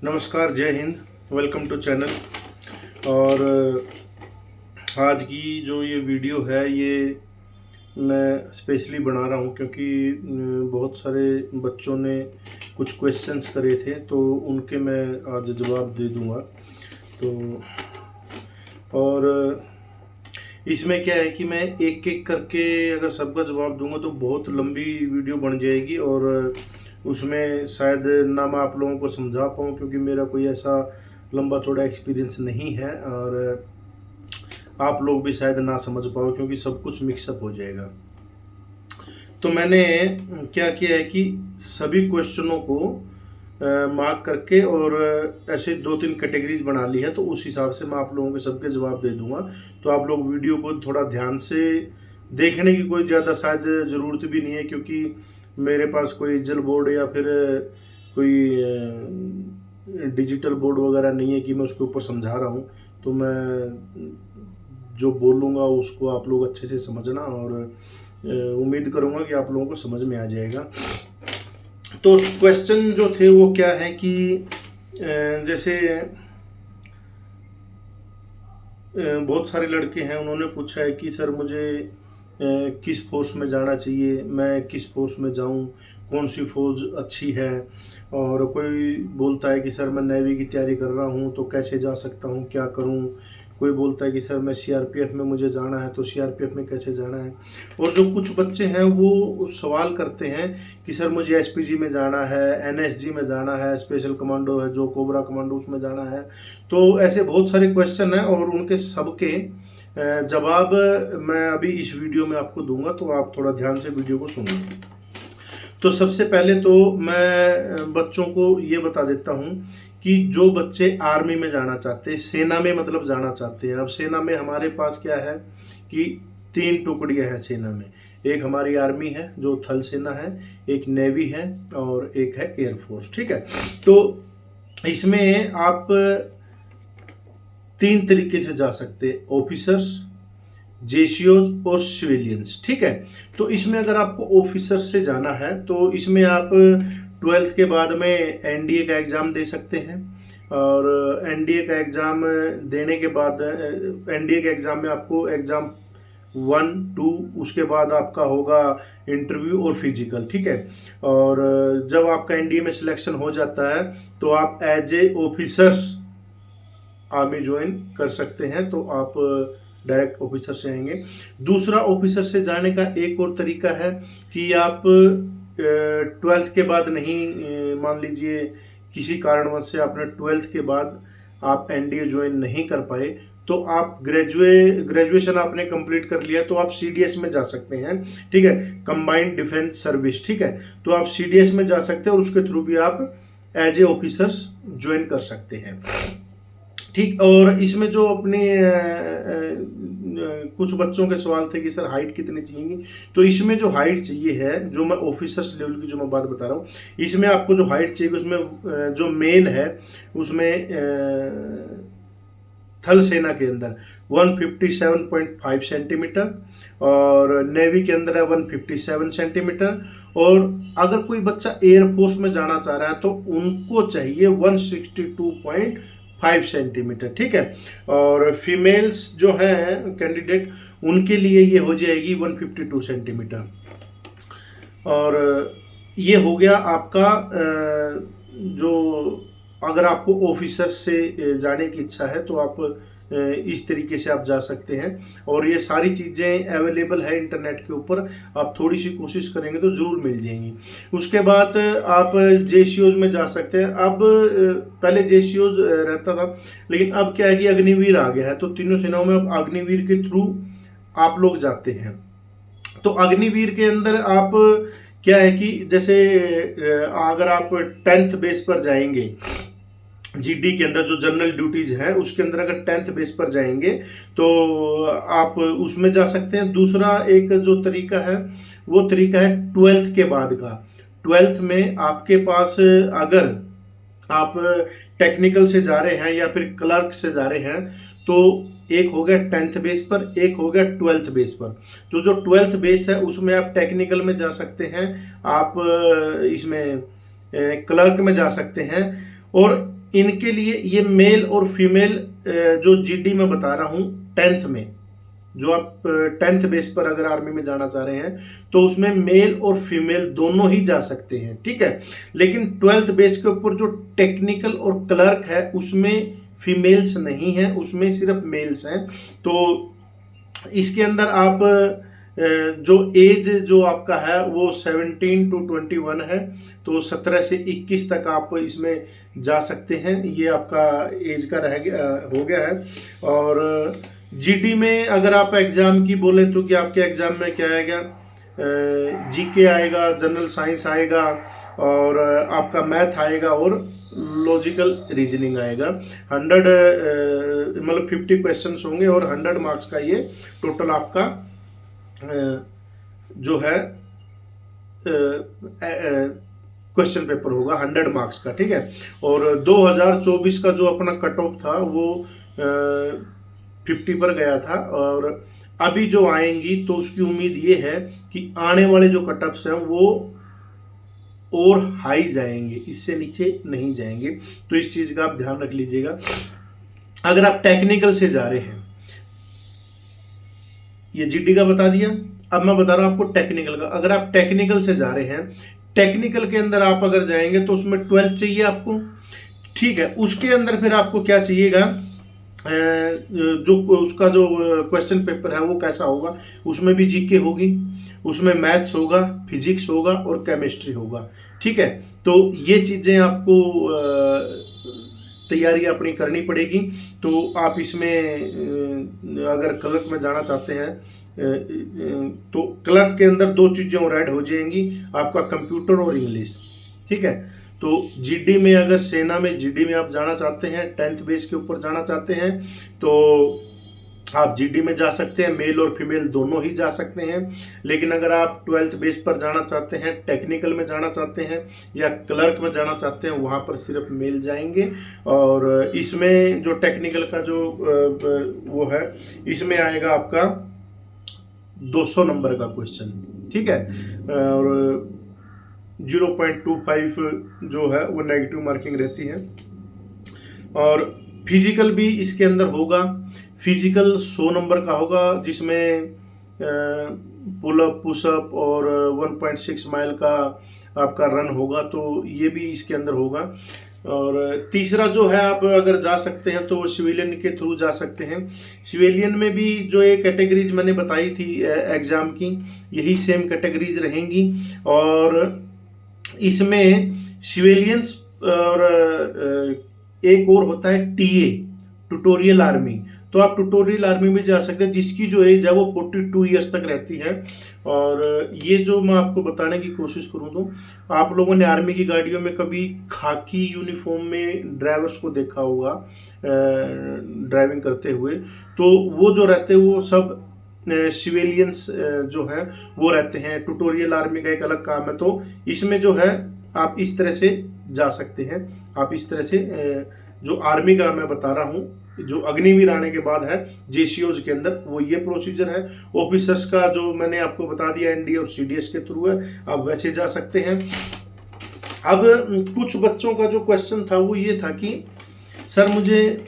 नमस्कार, जय Hind, welcome to channel. और आज की जो ये वीडियो है ये मैं स्पेशली बना रहा हूँ क्योंकि बहुत सारे बच्चों ने कुछ क्वेश्चंस करे थे, तो उनके मैं आज जवाब दे दूँगा। तो और इसमें क्या है कि मैं एक एक करके अगर सबका जवाब दूंगा तो बहुत लंबी वीडियो बन जाएगी और उसमें शायद ना मैं आप लोगों को समझा पाऊँ, क्योंकि मेरा कोई ऐसा लंबा चौड़ा एक्सपीरियंस नहीं है और आप लोग भी शायद ना समझ पाओ क्योंकि सब कुछ मिक्सअप हो जाएगा। तो मैंने क्या किया है कि सभी क्वेश्चनों को मार्क करके और ऐसे 2-3 कैटेगरीज बना ली है, तो उस हिसाब से मैं आप लोगों के सबके जवाब दे दूंगा। तो आप लोग वीडियो को थोड़ा ध्यान से देखने की कोई ज़्यादा शायद ज़रूरत भी नहीं है, क्योंकि मेरे पास कोई जल बोर्ड या फिर कोई डिजिटल बोर्ड वगैरह नहीं है कि मैं उसके ऊपर समझा रहा हूँ। तो मैं जो बोलूँगा उसको आप लोग अच्छे से समझना और उम्मीद करूँगा कि आप लोगों को समझ में आ जाएगा। तो क्वेश्चन जो थे वो क्या है कि जैसे बहुत सारे लड़के हैं, उन्होंने पूछा है कि सर मुझे किस फोर्स में जाना चाहिए, मैं किस फोर्स में जाऊं, कौन सी फौज अच्छी है। और कोई बोलता है कि सर मैं नेवी की तैयारी कर रहा हूं तो कैसे जा सकता हूं, क्या करूं। कोई बोलता है कि सर मैं सीआरपीएफ में मुझे जाना है तो सीआरपीएफ में कैसे जाना है। और जो कुछ बच्चे हैं वो सवाल करते हैं कि सर मुझे एसपीजी में जाना है, एनएसजी में जाना है, स्पेशल कमांडो है जो कोबरा कमांडो उसमें जाना है। तो ऐसे बहुत सारे क्वेश्चन हैं और उनके सबके जवाब मैं अभी इस वीडियो में आपको दूंगा, तो आप थोड़ा ध्यान से वीडियो को सुनो। तो सबसे पहले तो मैं बच्चों को ये बता देता हूँ कि जो बच्चे आर्मी में जाना चाहते हैं, सेना में मतलब जाना चाहते हैं। अब सेना में हमारे पास क्या है कि 3 टुकड़ियाँ हैं सेना में। एक हमारी आर्मी है जो थल सेना है, एक नेवी है और एक है एयरफोर्स। ठीक है, तो इसमें आप 3 तरीके से जा सकते हैं, ऑफिसर्स, जेसीओज और सिविलियंस। ठीक है, तो इसमें अगर आपको ऑफिसर्स से जाना है तो इसमें आप 12th के बाद में एनडीए का एग्ज़ाम दे सकते हैं। और एनडीए का एग्ज़ाम देने के बाद एनडीए के एग्ज़ाम में आपको एग्ज़ाम 1, 2 उसके बाद आपका होगा इंटरव्यू और फिजिकल। ठीक है, और जब आपका एनडीए में सिलेक्शन हो जाता है तो आप as a officers army join कर सकते हैं, तो आप डायरेक्ट ऑफिसर से आएंगे। दूसरा ऑफिसर से जाने का एक और तरीका है कि आप 12th के बाद नहीं, मान लीजिए किसी कारणवश से आपने 12th के बाद आप एनडीए ज्वाइन नहीं कर पाए, तो आप ग्रेजुएशन आपने कंप्लीट कर लिया तो आप सीडीएस में जा सकते हैं। ठीक है, कंबाइंड डिफेंस सर्विस। ठीक है, तो आप सीडीएस में जा सकते हैं और उसके थ्रू भी आप एज ए ऑफिसर्स ज्वाइन कर सकते हैं। ठीक, और इसमें जो अपने कुछ बच्चों के सवाल थे कि सर हाइट कितनी चाहिए, तो इसमें जो हाइट चाहिए है, जो मैं ऑफिसर्स लेवल की जो मैं बात बता रहा हूँ, इसमें आपको जो हाइट चाहिए उसमें जो मेल है उसमें थल सेना के अंदर 157.5 सेंटीमीटर और नेवी के अंदर है 157 सेंटीमीटर। और अगर कोई बच्चा एयरफोर्स में जाना चाह रहा है तो उनको चाहिए 162.5 सेंटीमीटर। ठीक है, और फीमेल्स जो हैं कैंडिडेट उनके लिए ये हो जाएगी 152 सेंटीमीटर। और ये हो गया आपका जो, अगर आपको ऑफिसर्स से जाने की इच्छा है तो आप इस तरीके से आप जा सकते हैं। और ये सारी चीज़ें अवेलेबल है इंटरनेट के ऊपर, आप थोड़ी सी कोशिश करेंगे तो ज़रूर मिल जाएंगी। उसके बाद आप जेसीओज में जा सकते हैं। अब पहले जेसीओज रहता था, लेकिन अब क्या है कि अग्निवीर आ गया है, तो तीनों सेनाओं में अब अग्निवीर के थ्रू आप लोग जाते हैं। तो अग्निवीर के अंदर आप क्या है कि जैसे अगर आप 10th बेस पर जाएंगे, जीडी के अंदर जो जनरल ड्यूटीज है उसके अंदर अगर 10th बेस पर जाएंगे तो आप उसमें जा सकते हैं। दूसरा एक जो तरीका है वो तरीका है 12th के बाद का। 12th में आपके पास अगर आप टेक्निकल से जा रहे हैं या फिर क्लर्क से जा रहे हैं तो एक हो गया 10th बेस पर, एक हो गया 12th बेस पर। तो जो 12th बेस है उसमें आप टेक्निकल में जा सकते हैं, आप इसमें क्लर्क में जा सकते हैं। और इनके लिए ये मेल और फीमेल जो जीडी में बता रहा हूँ 10th में, जो आप 10th बेस पर अगर आर्मी में जाना चाह रहे हैं तो उसमें मेल और फीमेल दोनों ही जा सकते हैं, ठीक है। लेकिन 12th बेस के ऊपर जो टेक्निकल और क्लर्क है उसमें फीमेल्स नहीं है, उसमें सिर्फ मेल्स हैं। तो इसके अंदर आप जो एज जो आपका है वो 17 to 21 है, तो 17 से 21 तक आप इसमें जा सकते हैं। ये आपका एज का रह गया हो गया है। और जीडी में अगर आप एग्ज़ाम की बोले तो कि आपके एग्ज़ाम में क्या आएगा, जीके आएगा, जनरल साइंस आएगा, और आपका मैथ आएगा, और लॉजिकल रीजनिंग आएगा। 100 मतलब 50 क्वेश्चंस होंगे और 100 मार्क्स का ये टोटल आपका जो है क्वेश्चन पेपर होगा 100 मार्क्स का, ठीक है। और 2024 का जो अपना कट ऑफ था वो 50 पर गया था, और अभी जो आएंगी तो उसकी उम्मीद ये है कि आने वाले जो कट ऑफ्स हैं वो और हाई जाएंगे, इससे नीचे नहीं जाएंगे। तो इस चीज़ का आप ध्यान रख लीजिएगा। अगर आप टेक्निकल से जा रहे हैं, ये जीडी का बता दिया, अब मैं बता रहा हूं आपको टेक्निकल का। अगर आप टेक्निकल से जा रहे हैं, टेक्निकल के अंदर आप अगर जाएंगे तो उसमें 12th चाहिए आपको, ठीक है। उसके अंदर फिर आपको क्या चाहिएगा, जो उसका जो क्वेश्चन पेपर है वो कैसा होगा, उसमें भी जीके होगी, उसमें मैथ्स होगा, फिजिक्स होगा और केमिस्ट्री होगा, ठीक है। तो ये चीज़ें आपको तैयारी अपनी करनी पड़ेगी। तो आप इसमें अगर क्लर्क में जाना चाहते हैं तो क्लर्क के अंदर 2 चीज़ें और ऐड हो जाएंगी, आपका कंप्यूटर और इंग्लिश, ठीक है। तो जीडी में अगर सेना में जीडी में आप जाना चाहते हैं, 10th बेस के ऊपर जाना चाहते हैं तो आप जीडी में जा सकते हैं, मेल और फीमेल दोनों ही जा सकते हैं। लेकिन अगर आप 12th बेस पर जाना चाहते हैं, टेक्निकल में जाना चाहते हैं या क्लर्क में जाना चाहते हैं, वहाँ पर सिर्फ मेल जाएंगे। और इसमें जो टेक्निकल का जो वो है, इसमें आएगा आपका 200 नंबर का क्वेश्चन, ठीक है। और 0.25 जो है वो नेगेटिव मार्किंग रहती है। और फिजिकल भी इसके अंदर होगा। फिजिकल 100 नंबर का होगा, जिसमें पुलअप, पुशअप और 1.6 माइल का आपका रन होगा, तो ये भी इसके अंदर होगा। और तीसरा जो है, आप अगर जा सकते हैं तो सिविलियन के थ्रू जा सकते हैं। सिविलियन में भी जो एक कैटेगरीज मैंने बताई थी एग्ज़ाम की, यही सेम कैटेगरीज रहेंगी। और इसमें सिविलियंस और एक और होता है टीए, ट्यूटोरियल आर्मी। तो आप ट्यूटोरियल आर्मी में जा सकते हैं, जिसकी जो एज है वो 42 ईयर्स तक रहती है। और ये जो मैं आपको बताने की कोशिश करूँ तो आप लोगों ने आर्मी की गाड़ियों में कभी खाकी यूनिफॉर्म में ड्राइवर्स को देखा होगा ड्राइविंग करते हुए, तो वो जो रहते हैं वो सब सिविलियंस जो हैं वो रहते हैं। ट्यूटोरियल आर्मी का एक अलग काम है। तो इसमें जो है आप इस तरह से जा सकते हैं। आप इस तरह से जो आर्मी का मैं बता रहा हूँ, जो अग्निवीर आने के बाद है जेसीओज के अंदर, वो ये प्रोसीजर है। ऑफिसर्स का जो मैंने आपको बता दिया एनडीए और सीडीएस के थ्रू है, आप वैसे जा सकते हैं। अब कुछ बच्चों का जो क्वेश्चन था वो ये था कि सर मुझे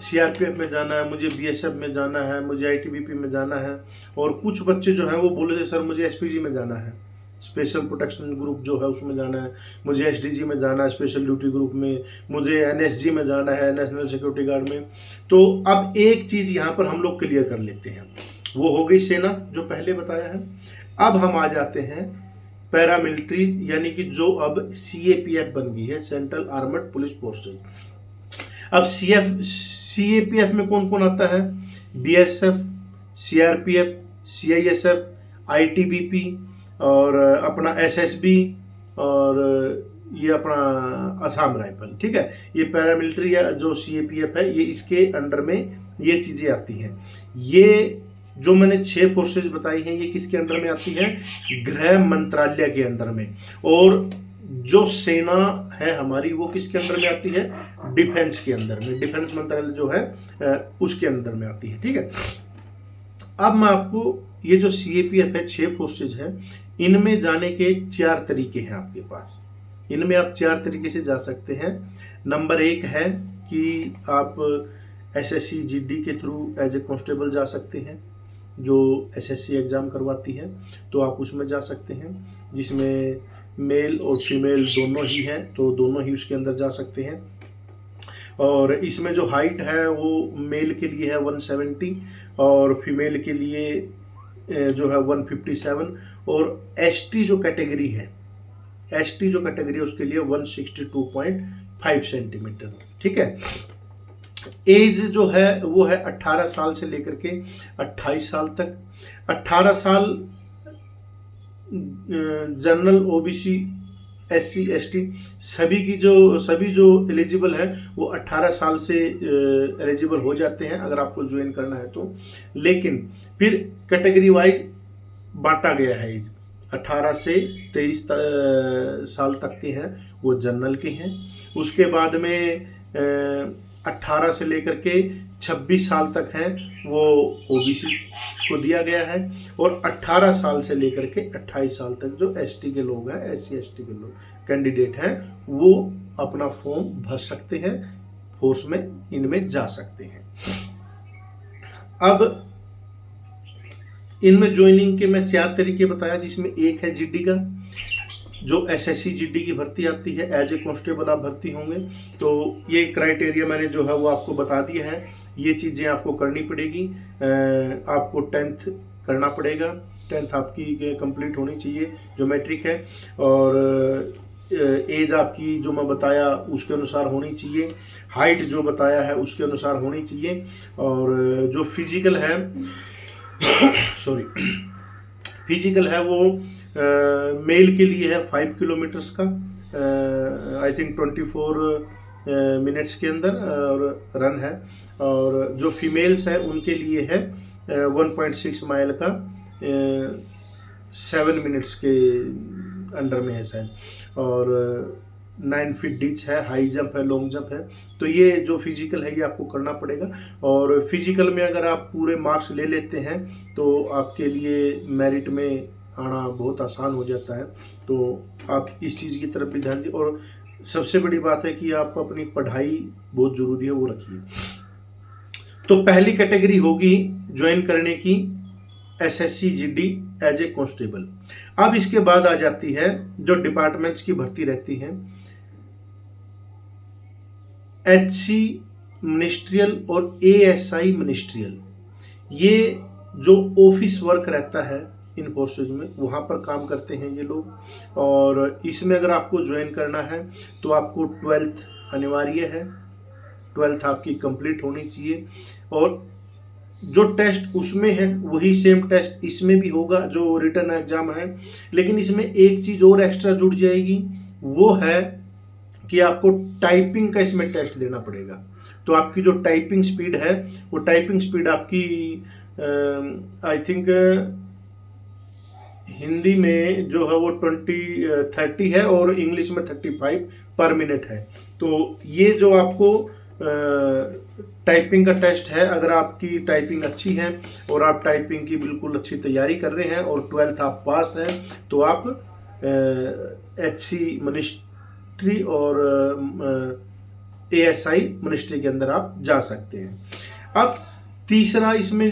सीआरपीएफ में जाना है, मुझे बीएसएफ में जाना है, मुझे आईटीबीपी में जाना है। और कुछ बच्चे जो हैं वो बोले थे सर मुझे एसपीजी में जाना है, स्पेशल प्रोटेक्शन ग्रुप जो है उसमें जाना है, मुझे एसडीजी में जाना है, स्पेशल ड्यूटी ग्रुप में, मुझे एनएसजी में जाना है, नेशनल सिक्योरिटी गार्ड में। तो अब एक चीज़ यहाँ पर हम लोग क्लियर कर लेते हैं, वो हो गई सेना जो पहले बताया है। अब हम आ जाते हैं पैरामिलिट्री, यानी कि जो अब सीएपीएफ बन गई है, सेंट्रल आर्मड पुलिस फोर्सेज। अब सीएपीएफ में कौन कौन आता है, बीएसएफ, सीआरपीएफ, सीआईएसएफ, आईटीबीपी और अपना एसएसबी और ये अपना असम राइफल, ठीक है। ये पैरामिलिट्री या जो सीएपीएफ है, ये इसके अंडर में ये चीज़ें आती हैं। ये जो मैंने 6 फोर्सेज बताई हैं, ये किसके अंडर में आती है, गृह मंत्रालय के अंडर में। और जो सेना है हमारी वो किसके अंदर में आती है, डिफेंस के अंदर में, डिफेंस मंत्रालय जो है उसके अंदर में आती है, ठीक है। अब मैं आपको ये जो सीएपीएफ है, 6 फोर्सेज है, इनमें जाने के 4 तरीके हैं आपके पास। इनमें आप 4 तरीके से जा सकते हैं। नंबर 1 है कि आप एसएससी जीडी के थ्रू एज ए कांस्टेबल जा सकते हैं, जो एसएससी एग्ज़ाम करवाती है, तो आप उसमें जा सकते हैं, जिसमें मेल और फीमेल दोनों ही हैं, तो दोनों ही उसके अंदर जा सकते हैं। और इसमें जो हाइट है वो मेल के लिए है 170 और फीमेल के लिए जो है 157, और एसटी जो कैटेगरी है, एसटी जो कैटेगरी है उसके लिए 162.5 सेंटीमीटर। ठीक है। एज जो है वो है 18 साल से लेकर के 28 साल तक। 18 साल जनरल, ओबीसी, एससी, एसटी सभी जो एलिजिबल है वो 18 साल से एलिजिबल हो जाते हैं अगर आपको ज्वाइन करना है तो। लेकिन फिर कैटेगरी वाइज बांटा गया है। एज 18 से 23 साल तक के हैं वो जनरल के हैं। उसके बाद में 18 से लेकर के 26 साल तक हैं वो ओबीसी को दिया गया है, और 18 साल से लेकर के 28 साल तक जो एसटी के लोग हैं, एससी एसटी के लोग कैंडिडेट हैं, वो अपना फॉर्म भर सकते हैं, फोर्स में इनमें जा सकते हैं। अब इनमें ज्वाइनिंग के मैं 4 तरीके बताया, जिसमें एक है जीडी का, जो एसएससी जीडी की भर्ती आती है, एज ए कांस्टेबल आप भर्ती होंगे, तो ये क्राइटेरिया मैंने जो है वो आपको बता दिया है। ये चीज़ें आपको करनी पड़ेगी। आपको 10th करना पड़ेगा, 10th आपकी कंप्लीट होनी चाहिए जो मैट्रिक है, और एज आपकी जो मैं बताया उसके अनुसार होनी चाहिए, हाइट जो बताया है उसके अनुसार होनी चाहिए, और जो फिजिकल है सॉरी फिजिकल है वो मेल के लिए है 5 किलोमीटर्स का, आई थिंक 24 मिनट्स के अंदर और रन है, और जो फीमेल्स है उनके लिए है 1.6 माइल का 7 मिनट्स के अंडर में है शायद, और 9 फीट डिच है, हाई जंप है, लॉन्ग जंप है। तो ये जो फिजिकल है ये आपको करना पड़ेगा, और फिजिकल में अगर आप पूरे मार्क्स ले लेते हैं तो आपके लिए मेरिट में आना बहुत आसान हो जाता है। तो आप इस चीज़ की तरफ भी ध्यान दें, और सबसे बड़ी बात है कि आप अपनी पढ़ाई बहुत ज़रूरी है वो रखिए। तो पहली कैटेगरी होगी ज्वाइन करने की SSC GD as a constable. अब इसके बाद आ जाती है जो डिपार्टमेंट्स की भर्ती रहती है, एचसी मिनिस्ट्रियल और एएसआई मिनिस्ट्रियल। ये जो ऑफिस वर्क रहता है इन फोर्सेज में, वहाँ पर काम करते हैं ये लोग। और इसमें अगर आपको ज्वाइन करना है तो आपको 12th अनिवार्य है, 12th आपकी कंप्लीट होनी चाहिए, और जो टेस्ट उसमें है वही सेम टेस्ट इसमें भी होगा जो रिटन एग्जाम है। लेकिन इसमें एक चीज़ और एक्स्ट्रा जुड़ जाएगी, वो है कि आपको टाइपिंग का इसमें टेस्ट देना पड़ेगा। तो आपकी जो टाइपिंग स्पीड है वो टाइपिंग स्पीड आपकी आई थिंक हिंदी में जो है वो 30 है और इंग्लिश में 35 पर मिनट है। तो ये जो आपको टाइपिंग का टेस्ट है, अगर आपकी टाइपिंग अच्छी है और आप टाइपिंग की बिल्कुल अच्छी तैयारी कर रहे हैं और 12th आप पास हैं, तो आप एचसी मिनिस्ट्री और एएसआई मिनिस्ट्री के अंदर आप जा सकते हैं। अब तीसरा इसमें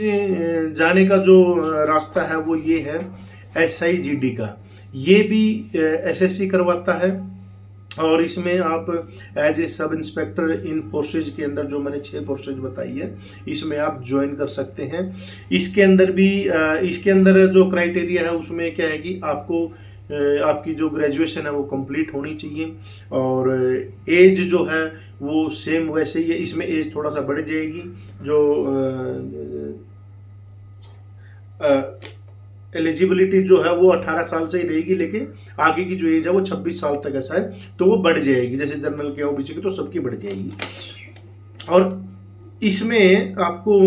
जाने का जो रास्ता है वो ये है एसआईजीडी का। ये भी एसएससी करवाता है, और इसमें आप एज ए सब इंस्पेक्टर इन फोर्सेज के अंदर, जो मैंने 6 फोर्सेज बताई है, इसमें आप ज्वाइन कर सकते हैं। इसके अंदर जो क्राइटेरिया है उसमें क्या है कि आपको आपकी जो ग्रेजुएशन है वो कंप्लीट होनी चाहिए, और एज जो है वो सेम वैसे ही है। इसमें एज थोड़ा सा बढ़ जाएगी, जो एलिजिबिलिटी जो है वो 18 साल से ही रहेगी, लेकिन आगे की जो एज है वो 26 साल तक ऐसा है, तो वो बढ़ जाएगी, जैसे जनरल के ओबीसी की, तो सबकी बढ़ जाएगी। और इसमें आपको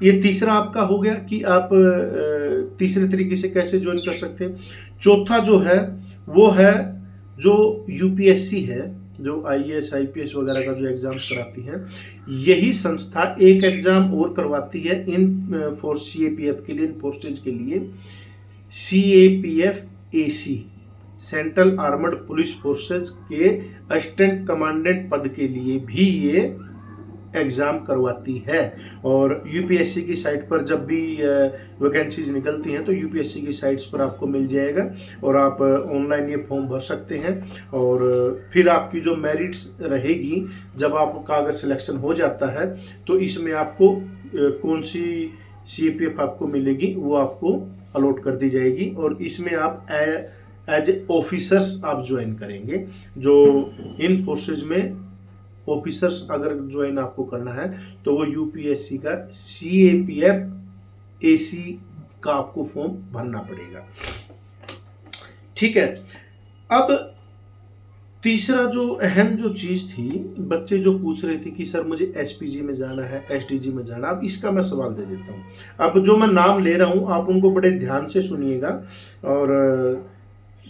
ये तीसरा आपका हो गया कि आप तीसरे तरीके से कैसे ज्वाइन कर सकते हैं। चौथा जो है वो है जो यूपीएससी है, जो आईएएस आईपीएस वगैरह का जो एग्जाम्स कराती हैं, यही संस्था एक एग्जाम और करवाती है इन फॉर सीएपीएफ के लिए, इन फोर्सेज के लिए, CAPF AC, central armoured police forces के असिस्टेंट कमांडेंट पद के लिए भी ये एग्ज़ाम करवाती है। और यूपीएससी की साइट पर जब भी वैकेंसीज निकलती हैं तो यूपीएससी की साइट्स पर आपको मिल जाएगा और आप ऑनलाइन ये फॉर्म भर सकते हैं। और फिर आपकी जो मेरिट्स रहेगी, जब आपका अगर सिलेक्शन हो जाता है तो इसमें आपको कौन सी सीपीएफ आपको मिलेगी वो आपको अलॉट कर दी जाएगी और इसमें आप एज ए ऑफिसर्स आप ज्वाइन करेंगे। जो इन फोर्सेज में ऑफिसर्स अगर ज्वाइन आपको करना है तो वो यूपीएससी का सीएपीएफ एसी का आपको फॉर्म भरना पड़ेगा। ठीक है। अब तीसरा जो अहम जो चीज़ थी, बच्चे जो पूछ रहे थे कि सर मुझे एसपीजी में जाना है, एसडीजी में जाना, अब इसका मैं सवाल दे देता हूँ। अब जो मैं नाम ले रहा हूँ आप उनको बड़े ध्यान से सुनिएगा, और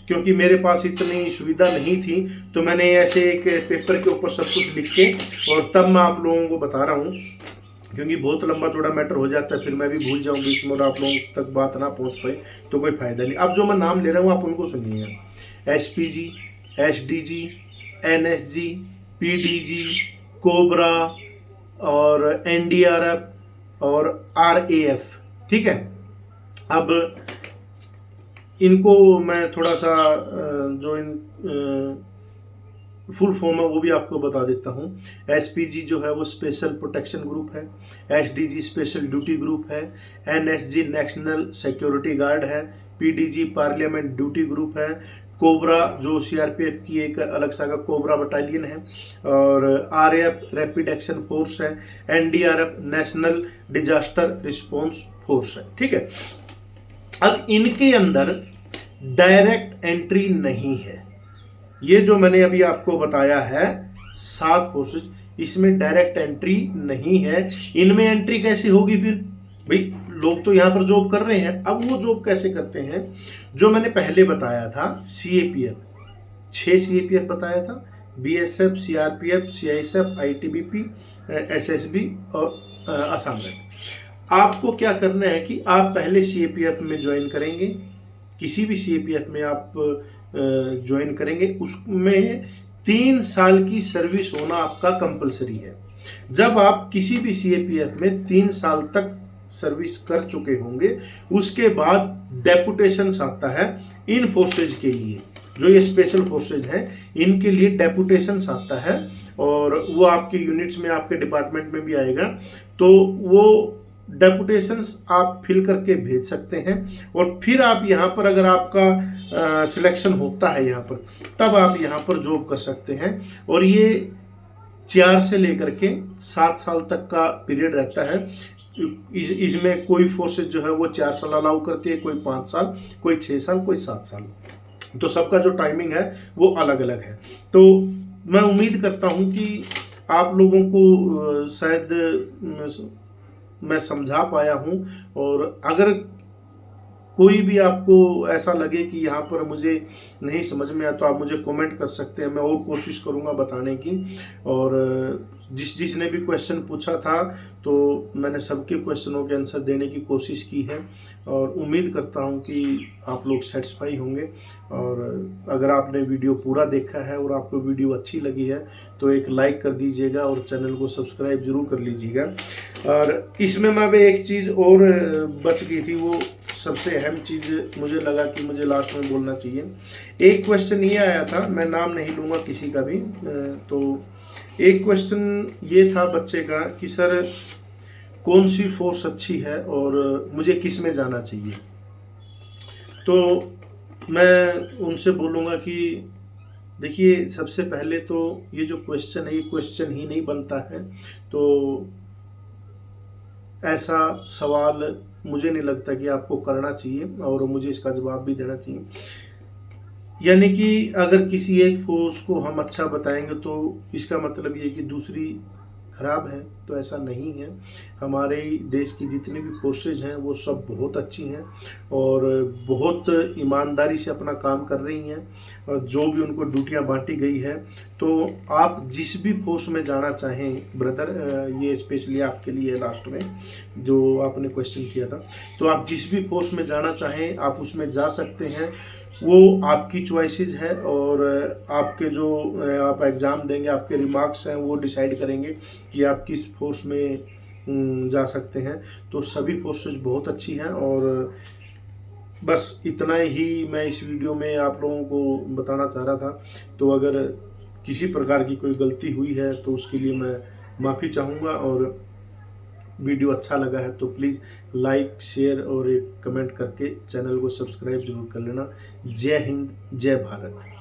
क्योंकि मेरे पास इतनी सुविधा नहीं थी तो मैंने ऐसे एक पेपर के ऊपर सब कुछ लिख के और तब मैं आप लोगों को बता रहा हूँ, क्योंकि बहुत लंबा चौड़ा मैटर हो जाता है, फिर मैं भी भूल जाऊँ बीच में और आप लोगों तक बात ना पहुँच पाए तो कोई फ़ायदा नहीं। अब जो मैं नाम ले रहा हूँ आप उनको सुनिएगा। SPG, SDG, NSG, PDG, cobra और एनडीआरएफ और आरएएफ। ठीक है। अब इनको मैं थोड़ा सा जो इन फुल फॉर्म है वो भी आपको बता देता हूँ। एसपीजी जो है वो स्पेशल प्रोटेक्शन ग्रुप है, एसडीजी स्पेशल ड्यूटी ग्रुप है, एनएसजी नेशनल सिक्योरिटी गार्ड है, पीडीजी पार्लियामेंट ड्यूटी ग्रुप है, कोबरा जो सीआरपीएफ की एक अलग सा का कोबरा बटालियन है, और आरएएफ रैपिड एक्शन फोर्स है, NDRF national disaster response force है। ठीक है। अब इनके अंदर डायरेक्ट एंट्री नहीं है। ये जो मैंने अभी आपको बताया है 7 फोर्सेस, इसमें डायरेक्ट एंट्री नहीं है। इनमें एंट्री कैसे होगी फिर? भाई लोग तो यहाँ पर जॉब कर रहे हैं, अब वो जॉब कैसे करते हैं? जो मैंने पहले बताया था सीएपीएफ, 6 सीएपीएफ बताया था, BSF, CRPF, CISF, ITBP, SSB और असम राइफल। आपको क्या करना है कि आप पहले सीएपीएफ में ज्वाइन करेंगे, किसी भी सीएपीएफ में आप ज्वाइन करेंगे, उसमें 3 साल की सर्विस होना आपका कंपलसरी है। जब आप किसी भी सीएपीएफ में 3 साल तक सर्विस कर चुके होंगे उसके बाद डेपुटेशंस आता है इन फोर्सेज के लिए, जो ये स्पेशल फोर्सेज हैं इनके लिए डेपुटेशंस आता है और वो आपके यूनिट्स में आपके डिपार्टमेंट में भी आएगा। तो वो डेपुटेशंस आप फिल करके भेज सकते हैं और फिर आप यहाँ पर अगर आपका सिलेक्शन होता है यहाँ पर, तब आप यहाँ पर जॉब कर सकते हैं। और ये 4 से लेकर के 7 साल तक का पीरियड रहता है। इसमें कोई फोर्सेज जो है वो 4 साल अलाउ करती है, कोई 5 साल, कोई 6 साल, कोई 7 साल। तो सबका जो टाइमिंग है वो अलग अलग है। तो मैं उम्मीद करता हूँ कि आप लोगों को शायद मैं समझा पाया हूँ, और अगर कोई भी आपको ऐसा लगे कि यहाँ पर मुझे नहीं समझ में आया तो आप मुझे कमेंट कर सकते हैं, मैं और कोशिश करूँगा बताने की। और जिसने भी क्वेश्चन पूछा था तो मैंने सबके क्वेश्चनों के आंसर देने की कोशिश की है, और उम्मीद करता हूँ कि आप लोग सेटिस्फाई होंगे। और अगर आपने वीडियो पूरा देखा है और आपको वीडियो अच्छी लगी है तो एक लाइक कर दीजिएगा और चैनल को सब्सक्राइब जरूर कर लीजिएगा। और इसमें मैं एक चीज़ और बच गई थी, वो सबसे अहम चीज़ मुझे लगा कि मुझे लास्ट में बोलना चाहिए। एक क्वेश्चन ये आया था, मैं नाम नहीं लूँगा किसी का भी, तो एक क्वेश्चन ये था बच्चे का कि सर कौन सी फोर्स अच्छी है और मुझे किस में जाना चाहिए। तो मैं उनसे बोलूँगा कि देखिए, सबसे पहले तो ये जो क्वेश्चन है ये क्वेश्चन ही नहीं बनता है, तो ऐसा सवाल मुझे नहीं लगता कि आपको करना चाहिए और मुझे इसका जवाब भी देना चाहिए। यानी कि अगर किसी एक फोर्स को हम अच्छा बताएंगे तो इसका मतलब ये कि दूसरी खराब है, तो ऐसा नहीं है। हमारे देश की जितनी भी फोर्सेज हैं वो सब बहुत अच्छी हैं और बहुत ईमानदारी से अपना काम कर रही हैं, और जो भी उनको ड्यूटियां बांटी गई है। तो आप जिस भी फोर्स में जाना चाहें ब्रदर, ये स्पेशली आपके लिए लास्ट में जो आपने क्वेश्चन किया था, तो आप जिस भी फोर्स में जाना चाहें आप उसमें जा सकते हैं। वो आपकी चॉइसेस है, और आपके जो आप एग्ज़ाम देंगे, आपके रिमार्क्स हैं वो डिसाइड करेंगे कि आप किस फोर्स में जा सकते हैं। तो सभी फोर्सेस बहुत अच्छी हैं, और बस इतना ही मैं इस वीडियो में आप लोगों को बताना चाह रहा था। तो अगर किसी प्रकार की कोई गलती हुई है तो उसके लिए मैं माफ़ी चाहूँगा, और वीडियो अच्छा लगा है तो प्लीज़ लाइक, शेयर और एक कमेंट करके चैनल को सब्सक्राइब जरूर कर लेना। जय हिंद, जय भारत।